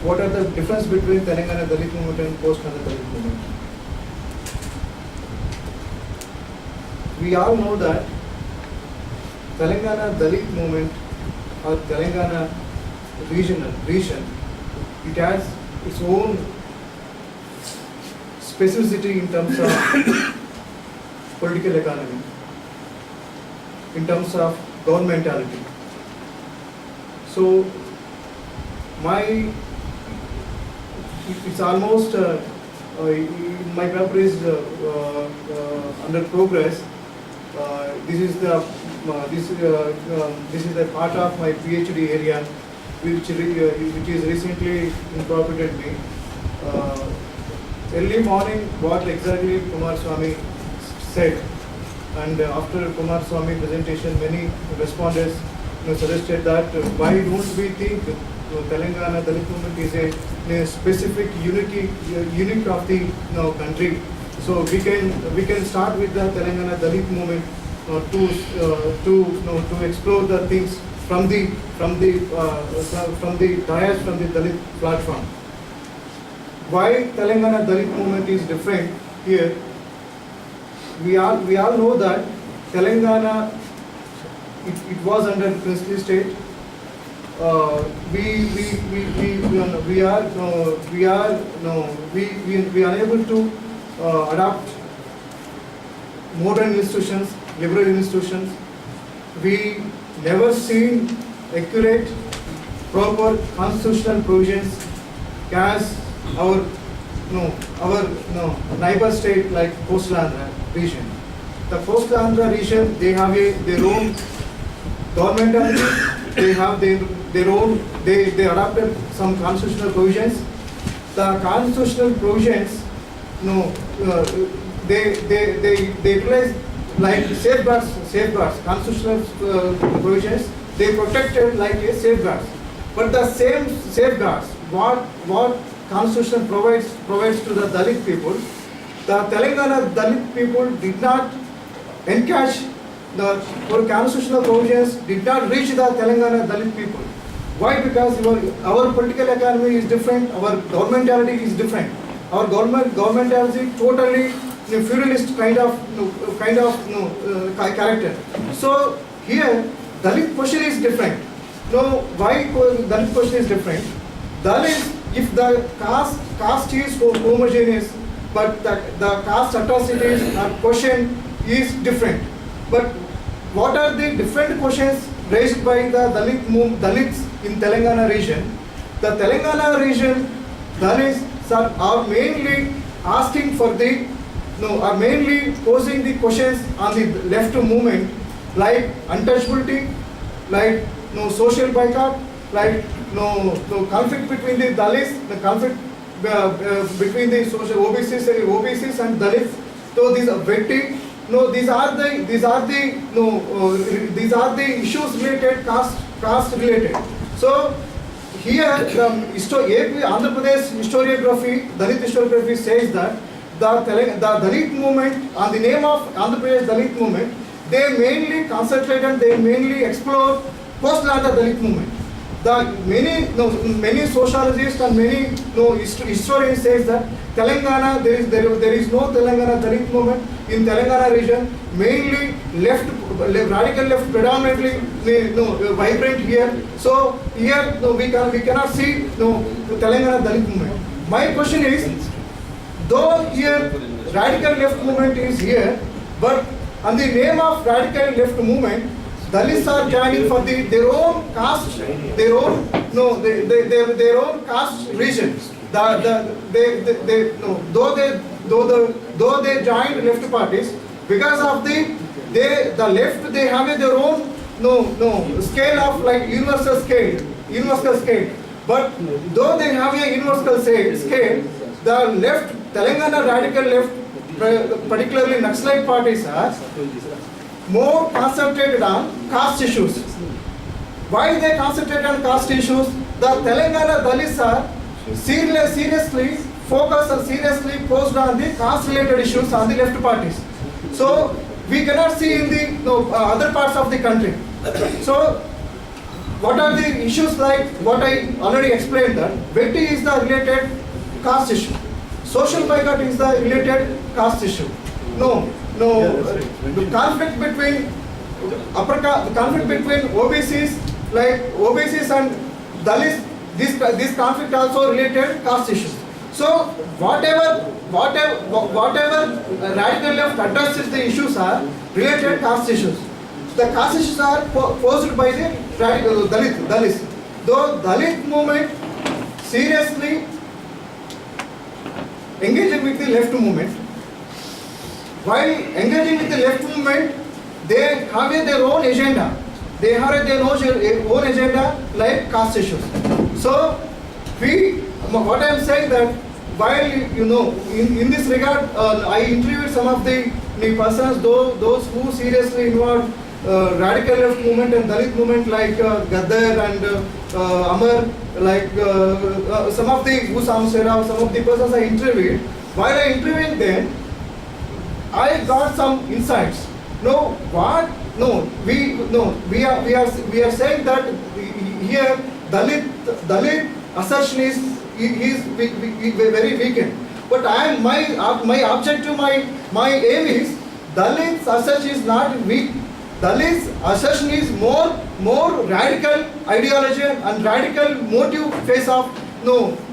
what are the difference between Telangana Dalit movement and post-Telangana Dalit movement? We all know that Telangana Dalit movement or Telangana region, it has its own specificity in terms of political economy, in terms of governmentality. So, it's almost my paper is under progress. This is the part of my PhD area, which is recently incorporated me. Early morning, what exactly Kumar Swamy said, and after Kumar Swamy presentation, many respondents suggested that why don't we think Telangana Dalit movement is a specific unit of the country. So we can start with the Telangana Dalit movement to explore the things from the dais, from the Dalit platform. Why Telangana Dalit movement is different here? We all know that Telangana it was under princely state. We are unable to adopt modern institutions, liberal institutions. We never seen accurate, proper constitutional provisions as our neighbor state like Coastal Andhra region. The Coastal Andhra region, they have their own government, they have their own, they adopted some constitutional provisions. The constitutional provisions, they utilize like safeguards, constitutional provisions, they protected like a safeguards. But the same safeguards, what Constitution provides to the Dalit people, the Telangana Dalit people did not encash the constitutional provisions, did not reach the Telangana Dalit people. Why? Because our political economy is different, our governmentality is different. Our governmentality totally feudalist kind of character. So here Dalit question is different. Why Dalit question is different? Dalit, if the caste is homogeneous, but the caste atrocities or question is different. But what are the different questions raised by the Dalits in Telangana region? The Telangana region, Dalits are mainly asking for are mainly posing the questions on the left movement, like untouchability, like social boycott, like conflict between the Dalits, the conflict between the social OBCs and Dalits. So these are vetting. These are the issues related, caste related. So here Andhra Pradesh historiography, Dalit historiography says that the Dalit movement, on the name of Andhra Pradesh Dalit movement, they mainly concentrate and they mainly explore post-Andhra Dalit movement. Many sociologists and many historians says that Telangana, there is no Telangana Dalit movement in Telangana region. Mainly radical left predominantly vibrant here. So here we cannot see Telangana Dalit movement. My question is, though here radical left movement is here, but on the name of radical left movement, Dalits are joining for their own caste, their own caste regions. Though they joined left parties, because of the left, they have their own scale of like universal scale. But though they have a universal scale, the left, Telangana radical left, particularly Naxalite parties, are more concentrated on caste issues. Why they concentrate on caste issues? The Telangana Dalits are seriously focused and seriously posed on the caste related issues on the left parties. So we cannot see in the other parts of the country. So what are the issues like what I already explained that Betty is the related caste issue. Social boycott is the related caste issue. No, the conflict between the conflict between OBCs, like OBCs and Dalits, this conflict also related caste issues. So whatever radical left addresses the issues are related caste issues. The caste issues are posed by the radical Dalits. Though Dalit movement seriously engaging with the left movement, while engaging with the left movement, they have their own agenda. They have their own agenda like caste issues. So what I am saying that while in this regard, I interviewed some of the persons, those who seriously involved radical left movement and Dalit movement like Gaddar and Amar, like some of the Usam Seraf, some of the persons I interviewed. While I interviewing them, I got some insights. We are saying that here Dalit assertion is very weakened. But my objective, my aim is Dalit's assertion is not weak. Dalit's assertion is more radical ideology and radical motive phase of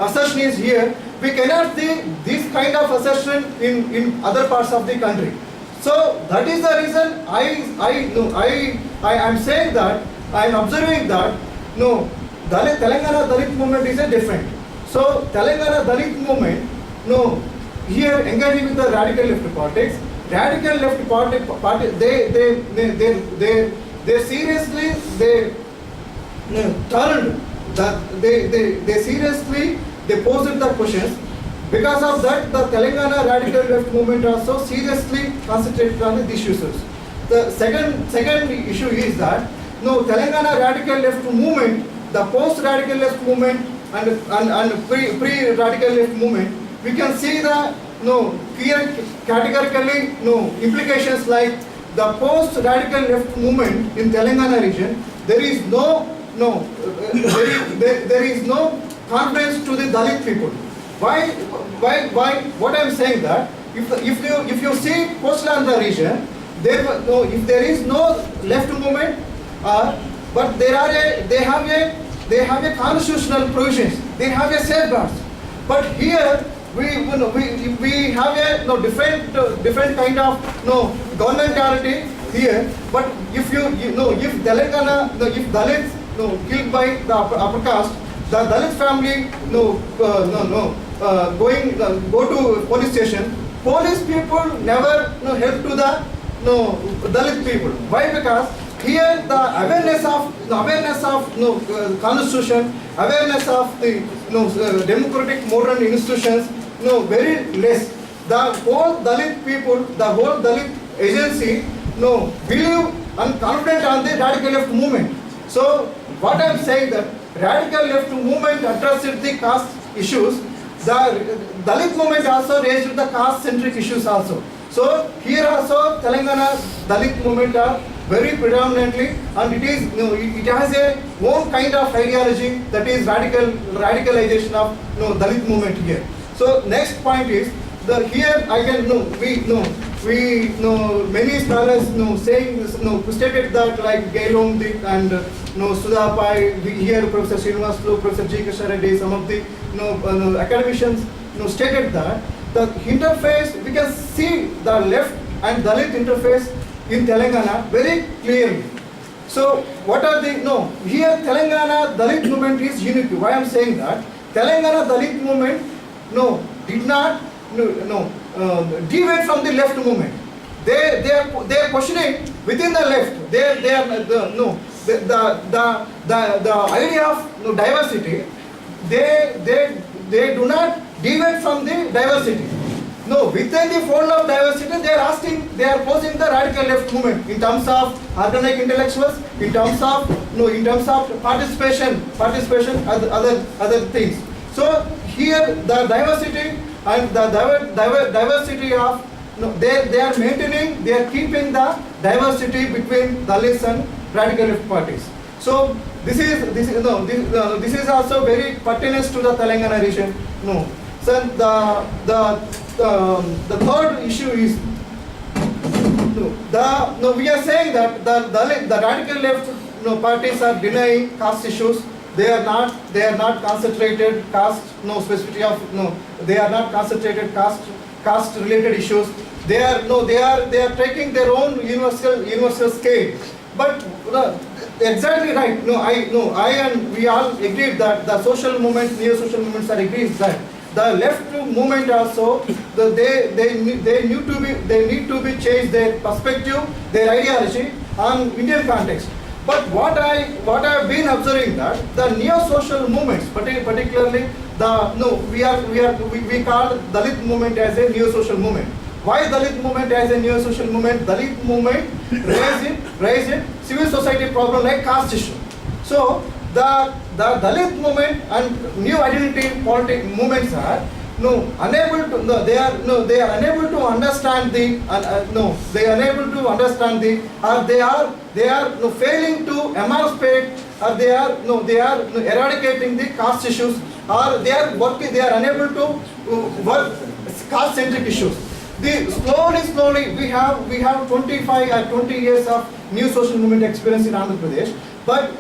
assertion is here. We cannot see this kind of assertion in other parts of the country. So that is the reason I am saying that, I am observing that Telangana Dalit movement is a different. So Telangana Dalit movement, here engaging with the radical left politics. Radical left party, they seriously turned that they seriously posed the questions. Because of that, the Telangana radical left movement also seriously concentrated on these issues. The second issue is that Telangana radical left movement, the post-radical left movement and pre-radical left movement, we can see the clear categorically implications like the post-radical left movement in Telangana region. There is there is no confidence to the Dalit people. Why? What I am saying that if you see Coastal region, if there is no left movement, but they have a constitutional provisions. They have a safeguards. But here we have a different kind of governmentality here. But if if Telangana, if Dalits killed by the upper caste, the Dalit family go to police station. Police people never help to the Dalit people. Why? Because here the awareness of constitution, awareness of the democratic modern institutions, very less. The whole Dalit people, the whole Dalit agency, believe and confident on the radical left movement. So what I am saying that radical left movement addressed the caste issues. The Dalit movement also raised the caste-centric issues also. So here also Telangana Dalit movement are very predominantly, and it has a own kind of ideology, that is radicalization of Dalit movement here. So next point is here I can we many scholars saying stated that like Gailong and Sudha Pai, here Professor Srinivas, Professor G. Krishna Reddy, some of the academicians stated that the interface, we can see the left and Dalit interface in Telangana very clearly. So what are the here Telangana Dalit movement is unique. Why I am saying that Telangana Dalit movement did not deviate from the left movement. They are questioning within the left. They are the idea of diversity. They do not deviate from the diversity. Within the fold of diversity, they are posing the radical left movement in terms of organic intellectuals, in terms of participation, other things. So here the diversity and the diversity of they are maintaining, they are keeping the diversity between Dalits and radical left parties. So this is also very pertinent to the Telangana region. No. So the third issue is we are saying that the radical left parties are denying caste issues. They are not concentrated caste specificity of they are not concentrated caste related issues. They are taking their own universal scale. But exactly right. I and we all agreed that the social movements, neo-social movements are agreed that the left movement also they need to be changed their perspective, their ideology on Indian context. But what I have been observing that the neo-social movements, particularly we call Dalit movement as a neo-social movement. Why Dalit movement as a neo-social movement? Dalit movement raised it civil society problem like caste issue. So the Dalit movement and new identity politics movements are unable to they are unable to understand they are unable to understand they are failing to emancipate, or they are eradicating the caste issues, or they are unable to work caste centric issues. Slowly we have 25 or 20 years of new social movement experience in Andhra Pradesh, but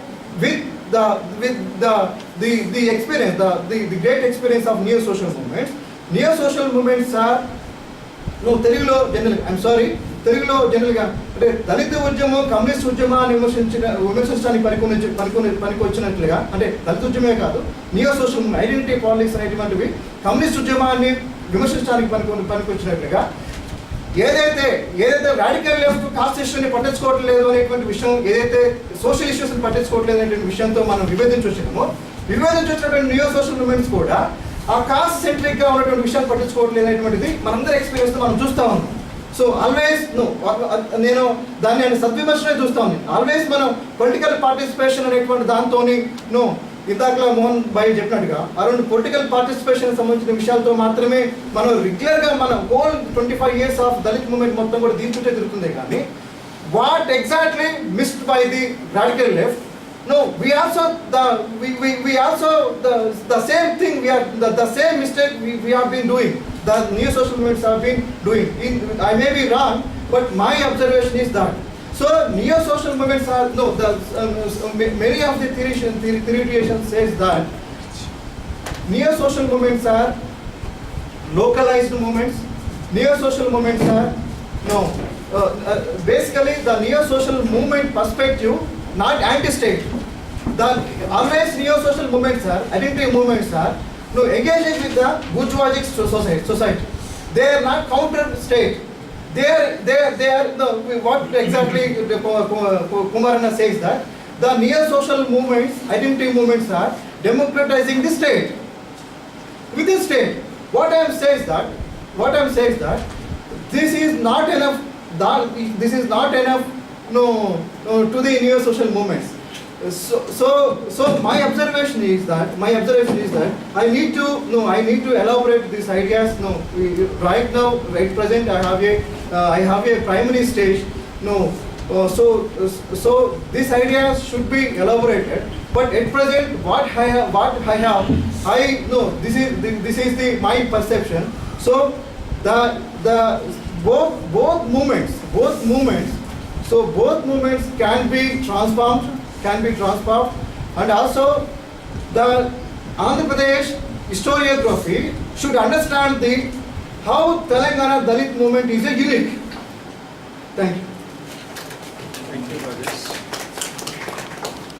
with the experience, the great experience of neo social movements are Telugulo generally, I'm sorry, Telugulo generally అంటే దళిత ఉద్యమం communist ఉద్యమాన్ని విమర్శించడానికి పనికొచ్చినట్లుగా, అంటే దళిత ఉద్యమే కాదు neo social identity politics అనేటువంటివి communist ఉద్యమాన్ని విమర్శించడానికి పనికొచ్చినట్లుగా ఏదైతే రాడికల్ లెఫ్ట్ కాస్ట్ ఇష్యూని పట్టించుకోవట్లేదు అనేటువంటి విషయం, ఏదైతే సోషల్ ఇష్యూస్ని పట్టించుకోవట్లేదు అనేటువంటి విషయంతో మనం విభేదించొచ్చినటువంటి నియో సోషల్ మూవ్మెంట్స్ కూడా ఆ కాస్ట్ సెంట్రిక్ గా ఉన్నటువంటి విషయాన్ని పట్టించుకోవట్లేదు అనేటువంటిది మనందరి ఎక్స్పీరియన్స్ మనం చూస్తా ఉన్నాం. సో ఆల్వేస్ నేను దాన్ని సద్విమర్శనే చూస్తా ఉన్నాను. ఆల్వేస్ మనం పొలిటికల్ పార్టిసిపేషన్ అనేటువంటి దాంతో ఇందాకలా మోహన్ భాయ్ చెప్పినట్టుగా అరౌండ్ పొలిటికల్ పార్టిసిపేషన్ సంబంధించిన విషయాలతో మాత్రమే మనం రెగ్యులర్గా మన whole 25 years of Dalit movement మొత్తం కూడా దీని చుట్టే తిరుగుతుంది. కానీ what exactly missed by the radical left, we also the same thing, the same mistake we have been doing, the new social movements have been doing. I may be wrong, but my observation is that so neo social movements are many of the theoreticians says that neo social movements are localized movements. Neo social movements are basically the neo social movement perspective, not anti-state. The always neo-social movements are, identity movements are, engaging with the bourgeoisie society. They are not counter-state. They are what exactly Kumarana says that the neo-social movements, identity movements are democratizing the state. Within state, what I am saying is that this is not enough. This is not enough. To the neo social movements. So my observation is that I need to elaborate these ideas. Right now, right present, I have a primary stage. So these ideas should be elaborated. But at present, this is my perception. So both movements. So both movements can be transformed, and also the Andhra Pradesh historiography should understand how Telangana Dalit movement is a unique. Thank you.